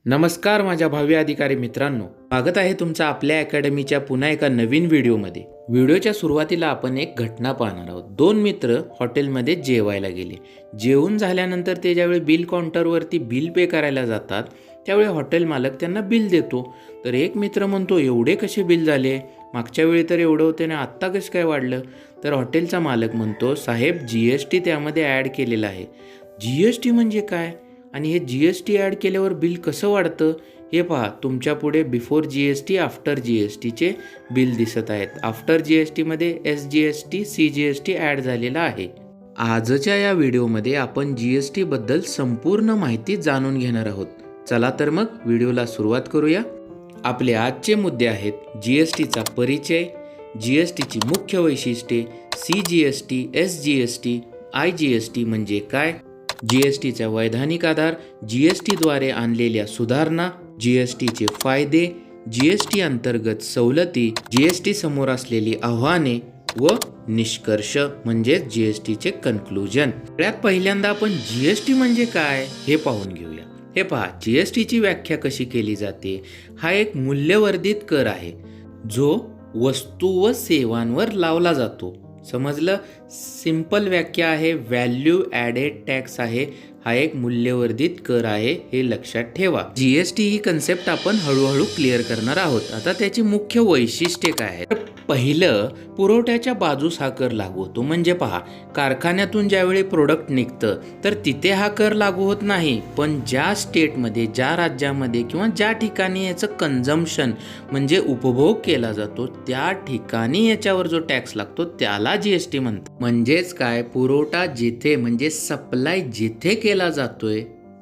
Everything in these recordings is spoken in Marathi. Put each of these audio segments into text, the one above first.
नमस्कार माझ्या भावी अधिकारी मित्रांनो, स्वागत आहे तुमचं आपल्या अकॅडमीच्या पुन्हा एका नवीन व्हिडिओमध्ये. व्हिडिओच्या सुरुवातीला आपण एक घटना पाहणार आहोत. दोन मित्र हॉटेलमध्ये जेवायला गेले. जेवून झाल्यानंतर ते ज्यावेळी बिल काउंटरवरती बिल पे करायला जातात त्यावेळी हॉटेल मालक त्यांना बिल देतो. तर एक मित्र म्हणतो, एवढे कसे बिल झाले? मागच्या वेळी तर एवढं होते ना, आत्ता कसं काय वाढलं? तर हॉटेलचा मालक म्हणतो, साहेब GST त्यामध्ये ॲड केलेलं आहे. GST म्हणजे काय? आणि हे GST ॲड केल्यावर बिल कसं वाढतं? हे पहा, तुमच्या पुढे बिफोर GST आफ्टर GSTचे बिल दिसत आहेत. आफ्टर GSTमध्ये SGST CGST ॲड झालेला आहे. आजच्या या व्हिडिओमध्ये आपण GST बद्दल संपूर्ण माहिती जाणून घेणार आहोत. चला तर मग व्हिडिओला सुरुवात करूया. आपले आजचे मुद्दे आहेत GSTचा परिचय, GSTची मुख्य वैशिष्ट्ये, CGST, SGST, IGST म्हणजे काय, GSTचा वैधानिक आधार, GSTद्वारे आणलेल्या सुधारणा, GSTचे फायदे, GST अंतर्गत सवलती, GST समोर असलेली आव्हाने व निष्कर्ष म्हणजे GSTचे कन्क्लुजन. सगळ्यात पहिल्यांदा आपण GST म्हणजे काय हे पाहून घेऊया. हे पहा, GSTची व्याख्या कशी केली जाते. हा एक मूल्यवर्धित कर आहे जो वस्तू व सेवांवर लावला जातो. समजलं? सिंपल व्याख्या आहे, व्हॅल्यू ॲडेड टॅक्स आहे. हा एक मूल्यवर्धित कर आहे, हे लक्षात ठेवा. GST ही कन्सेप्ट आपण हळूहळू क्लिअर करणार आहोत. आता त्याची मुख्य वैशिष्ट्ये काय आहे? पहिलं, पुरवठ्याच्या बाजूस हा कर लागू होतो. म्हणजे पहा, कारखान्यातून ज्यावेळी प्रोडक्ट निघतं तर तिथे हा कर लागू होत नाही, पण ज्या स्टेटमध्ये, ज्या राज्यामध्ये किंवा ज्या ठिकाणी याचं कन्झम्पशन म्हणजे उपभोग केला जातो त्या ठिकाणी याच्यावर जो टॅक्स लागतो त्याला GST म्हणतात. म्हणजेच काय, पुरवठा जिथे म्हणजे सप्लाय जिथे केला जातोय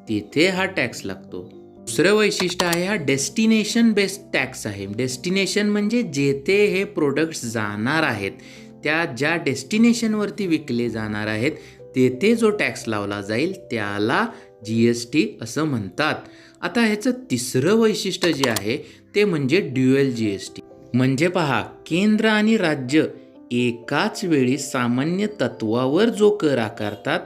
तिथे हा टॅक्स लागतो. दुसरं वैशिष्ट्य आहे, हा डेस्टिनेशन बेस्ड टॅक्स आहे. डेस्टिनेशन म्हणजे जेथे हे प्रोडक्ट्स जाणार आहेत, त्या ज्या डेस्टिनेशनवरती विकले जाणार आहेत तेथे जो टॅक्स लावला जाईल त्याला GST असं म्हणतात. आता ह्याचं तिसरं वैशिष्ट्य जे आहे ते म्हणजे ड्युअल GST. म्हणजे पहा, केंद्र आणि राज्य एकाच वेळी सामान्य तत्वावर जो कर आकारतात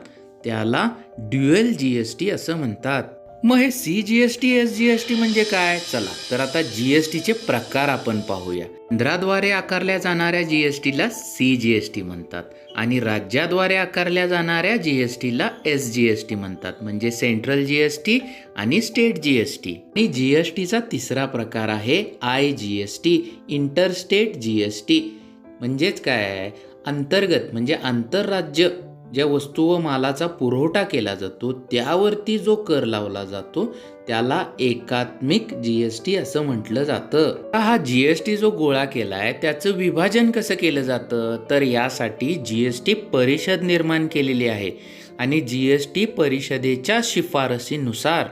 त्याला ड्युअल GST असं म्हणतात. मग हे CGST SGST म्हणजे काय? चला तर आता GSTचे प्रकार आपण पाहूया. केंद्राद्वारे आकारल्या जाणाऱ्या GSTला CGST म्हणतात आणि राज्याद्वारे आकारल्या जाणाऱ्या GSTला SGST म्हणतात. म्हणजे सेंट्रल GST आणि स्टेट GST. आणि GSTचा तिसरा प्रकार आहे IGST, इंटरस्टेट GST. म्हणजेच काय, अंतर्गत म्हणजे आंतरराज्य ज्या वस्तू व मालाचा पुरवठा केला जातो त्यावरती जो कर लावला जातो त्याला एकात्मिक GST असं म्हटलं जातं. हा GST जो गोळा केलाय त्याचं विभाजन कसं केलं जातं? तर यासाठी GST परिषद निर्माण केलेली आहे आणि GST परिषदेच्या शिफारसीनुसार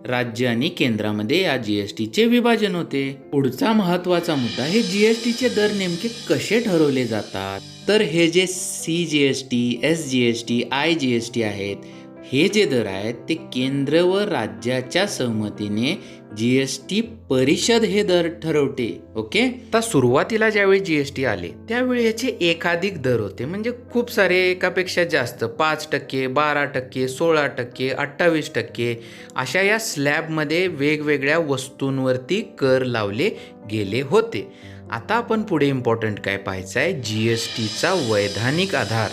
राज्य आणि केंद्रामध्ये या GSTचे विभाजन होते. पुढचा महत्वाचा मुद्दा, हे GSTचे दर नेमके कसे ठरवले जातात? तर हे जे CGST, SGST, IGST आहेत, हे जे दर आहेत ते केंद्र व राज्याच्या सहमतीने GST परिषद हे दर ठरवते. ओके. आता सुरुवातीला ज्यावेळी GST आले त्यावेळी याचे एकाधिक दर होते, म्हणजे खूप सारे, एकापेक्षा जास्त, 5%, 12%, 16%, 28% अशा या स्लॅबमध्ये वेगवेगळ्या वस्तूंवरती कर लावले गेले होते. आता आपण पुढे इम्पॉर्टंट काय पाहायचं आहे, GSTचा वैधानिक आधार.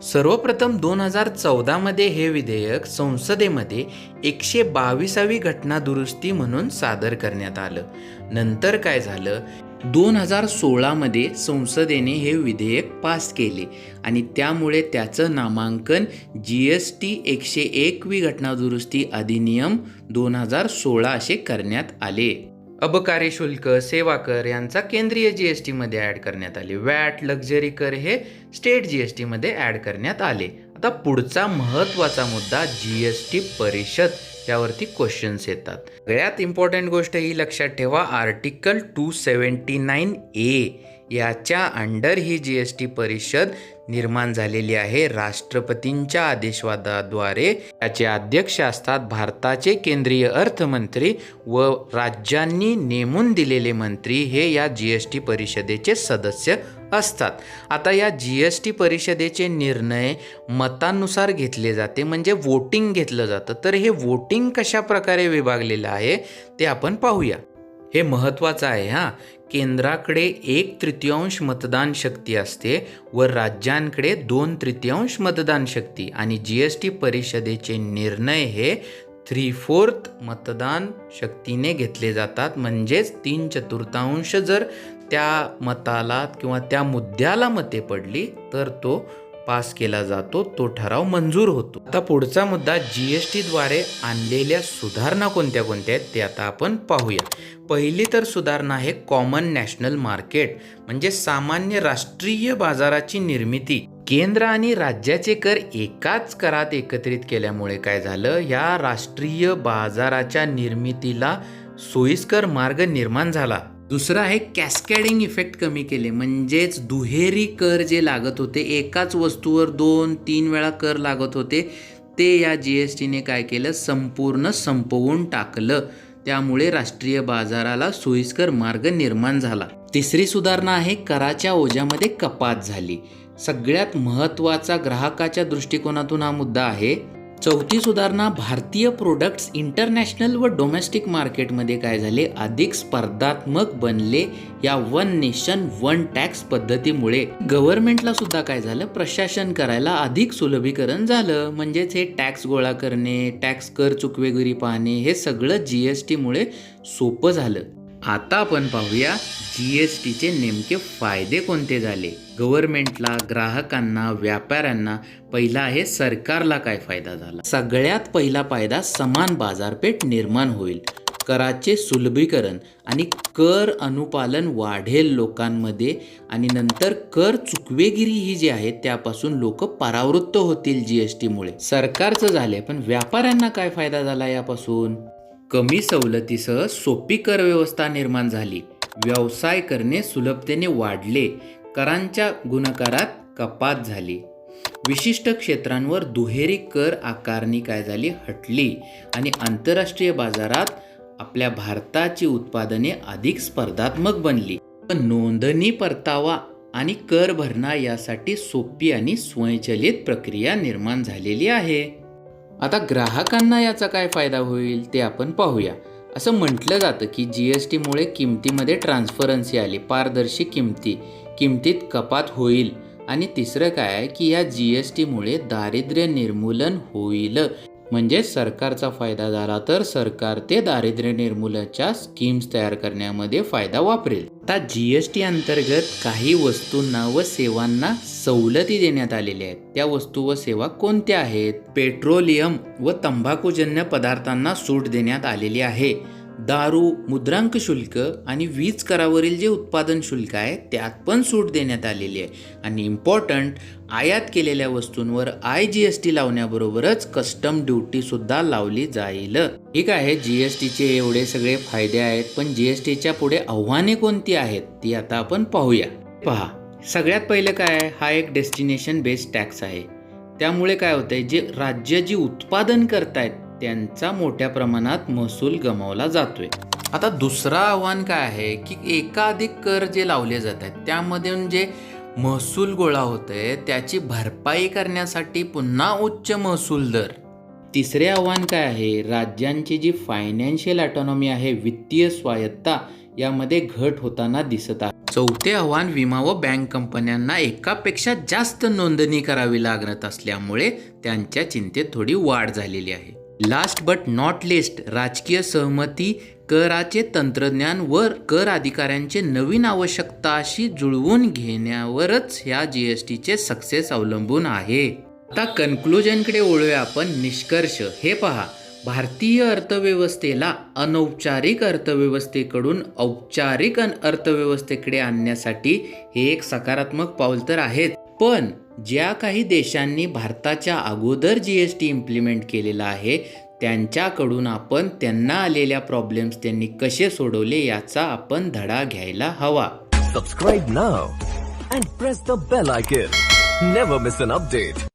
सर्वप्रथम 2014 मध्ये हे विधेयक संसदेमध्ये 122वी घटना दुरुस्ती म्हणून सादर करण्यात आलं. नंतर काय झालं, 2016 मध्ये संसदेने हे विधेयक पास केले आणि त्यामुळे त्याचं नामांकन GST 101वी घटना दुरुस्ती अधिनियम 2016 असे करण्यात आले. अबकारी शुल्क, सेवा कर यांचा केंद्रीय GST मध्ये ॲड करण्यात आले. वॅट, लक्झरी कर हे स्टेट GST मध्ये ॲड करण्यात आले. आता पुढचा महत्त्वाचा मुद्दा GST परिषद, त्यावरती क्वेश्चन्स येतात. सगळ्यात इम्पॉर्टंट गोष्ट ही लक्षात ठेवा, आर्टिकल 279A याच्या अंडर ही GST परिषद निर्माण झालेली आहे. राष्ट्रपतींच्या आदेशवादाद्वारे याचे अध्यक्ष असतात भारताचे केंद्रीय अर्थमंत्री व राज्यांनी नेमून दिलेले मंत्री हे या GST परिषदेचे सदस्य असतात. आता या GST परिषदेचे निर्णय मतानुसार घेतले जाते, म्हणजे वोटिंग घेतलं जातं. तर हे वोटिंग कशा प्रकारे विभागलेलं आहे ते आपण पाहूया. हे महत्त्वाचं आहे हां. केंद्राकडे 1/3 मतदान शक्ती असते व राज्यांकडे 2/3 मतदान शक्ती, आणि GST परिषदेचे निर्णय हे 3/4 मतदान शक्तीने घेतले जातात. म्हणजेच 3/4 जर त्या मताला किंवा त्या मुद्द्याला मते पडली तर तो पास केला जातो, तो ठराव मंजूर होतो. आता पुढचा मुद्दा, GSTद्वारे आणलेल्या सुधारणा कोणत्या कोणत्या आहेत ते आता आपण पाहूया. पहिली तर सुधारणा आहे कॉमन नॅशनल मार्केट, म्हणजे सामान्य राष्ट्रीय बाजाराची निर्मिती. केंद्र आणि राज्याचे कर एकाच करात एकत्रित केल्यामुळे काय झालं, या राष्ट्रीय बाजाराच्या निर्मितीला सोयीस्कर मार्ग निर्माण झाला. दुसरं आहे कॅस्कॅडिंग इफेक्ट कमी केले, म्हणजेच दुहेरी कर जे लागत होते, एकाच वस्तूवर 2-3 वेळा कर लागत होते, ते या GSTने काय केलं, संपूर्ण संपवून टाकलं. त्यामुळे राष्ट्रीय बाजाराला सोयीस्कर मार्ग निर्माण झाला. तिसरी सुधारणा आहे कराच्या ओझ्यामध्ये कपात झाली. सगळ्यात महत्त्वाचा ग्राहकाच्या दृष्टिकोनातून हा मुद्दा आहे. चौथी सुधारणा, भारतीय प्रोडक्ट्स इंटरनॅशनल व डोमेस्टिक मार्केटमध्ये काय झाले, अधिक स्पर्धात्मक बनले. या वन नेशन वन टॅक्स पद्धतीमुळे गव्हर्नमेंटला सुद्धा काय झालं, प्रशासन करायला अधिक सुलभीकरण झालं. म्हणजेच हे टॅक्स गोळा करणे, टॅक्स कर चुकवेगिरी पाहणे, हे सगळं GSTमुळे सोपं झालं. आता आपण पाहूया GSTचे नेमके फायदे कोणते झाले. गव्हर्नमेंटला, ग्राहकांना, व्यापाऱ्यांना. पहिला आहे सरकारला काय फायदा झाला. सगळ्यात पहिला फायदा, समान बाजारपेठ निर्माण होईल. कराचे सुलभीकरण आणि कर अनुपालन वाढेल लोकांमध्ये, आणि नंतर कर चुकवेगिरी ही जी आहे त्यापासून लोक परावृत्त होतील GSTमुळे. सरकारचं झाले, पण व्यापाऱ्यांना काय फायदा झाला यापासून, कमी सवलतीसह सोपी कर व्यवस्था निर्माण झाली. व्यवसाय करणे सुलभतेने वाढले. करांच्या गुणाकारात कपात झाली. विशिष्ट क्षेत्रांवर दुहेरी कर आकारणी काय झाली, हटली. आणि आंतरराष्ट्रीय बाजारात आपल्या भारताची उत्पादने अधिक स्पर्धात्मक बनली. नोंदणी, परतावा आणि कर भरणा यासाठी सोपी आणि स्वयंचलित प्रक्रिया निर्माण झालेली आहे. आता ग्राहकांना याचा काय फायदा होईल ते आपण पाहूया. असं म्हटलं जातं की GSTमुळे किमतीमध्ये ट्रान्सपरन्सी आली, पारदर्शी किमतीत कपात होईल. आणि तिसरं काय आहे की या GSTमुळे दारिद्र्य निर्मूलन होईल. म्हणजे सरकारचा फायदा झाला तर सरकार ते दारिद्र्य निर्मूलनाच्या स्कीम्स तयार करण्यामध्ये फायदा वापरेल. आता GST अंतर्गत काही वस्तूंना व सेवांना सवलती देण्यात आलेल्या आहेत. त्या वस्तू व सेवा कोणत्या आहेत, पेट्रोलियम व तंबाखूजन्य पदार्थांना सूट देण्यात आलेली आहे. दारू, मुद्रांक शुल्क आणि वीज करावरील जे उत्पादन शुल्क आहे त्यात पण सूट देण्यात आलेली आहे. आणि इम्पॉर्टंट, आयात केलेल्या वस्तूंवर IGST लावण्याबरोबरच कस्टम ड्युटी सुद्धा लावली जाईल. ठीक आहे, GSTचे एवढे सगळे फायदे आहेत, पण GSTच्या पुढे आव्हाने कोणती आहेत ती आता आपण पाहूया. पहा, सगळ्यात पहिलं काय आहे, हा एक डेस्टिनेशन बेस्ड टॅक्स आहे. त्यामुळे काय होतंय, जे राज्य जी उत्पादन करतायत त्यांचा मोठ्या प्रमाणात महसूल गमावला जातोय. आता दुसरं आव्हान काय आहे की एकाधिक कर जे लावले जात आहेत त्यामध्ये जे महसूल गोळा होतंय त्याची भरपाई करण्यासाठी पुन्हा उच्च महसूल दर. तिसरे आव्हान काय आहे, राज्यांची जी फायनान्शियल ऑटोनॉमी आहे, वित्तीय स्वायत्ता, यामध्ये घट होताना दिसत आहे. चौथे आव्हान, विमा व बँक कंपन्यांना एकापेक्षा जास्त नोंदणी करावी लागत असल्यामुळे त्यांच्या चिंतेत थोडी वाढ झालेली आहे. लास्ट बट नॉट लिस्ट, राजकीय सहमती, कराचे तंत्रज्ञान व कर अधिकाऱ्यांचे नवीन आवश्यकताशी जुळवून घेण्यावरच ह्या GSTचे सक्सेस अवलंबून आहे. आता कन्क्लुजनकडे वळूया आपण. निष्कर्ष हे पहा, भारतीय अर्थव्यवस्थेला अनौपचारिक अर्थव्यवस्थेकडून औपचारिक अर्थव्यवस्थेकडे आणण्यासाठी हे एक सकारात्मक पाऊल तर आहेच, पण ज्या काही देशांनी भारताच्या अगोदर GST इम्प्लिमेंट केलेला आहे त्यांच्याकडून आपण त्यांना आलेल्या प्रॉब्लेम्स त्यांनी कसे सोडवले याचा आपण धडा घ्यायला हवा. Subscribe now and press the bell icon. Never miss an update.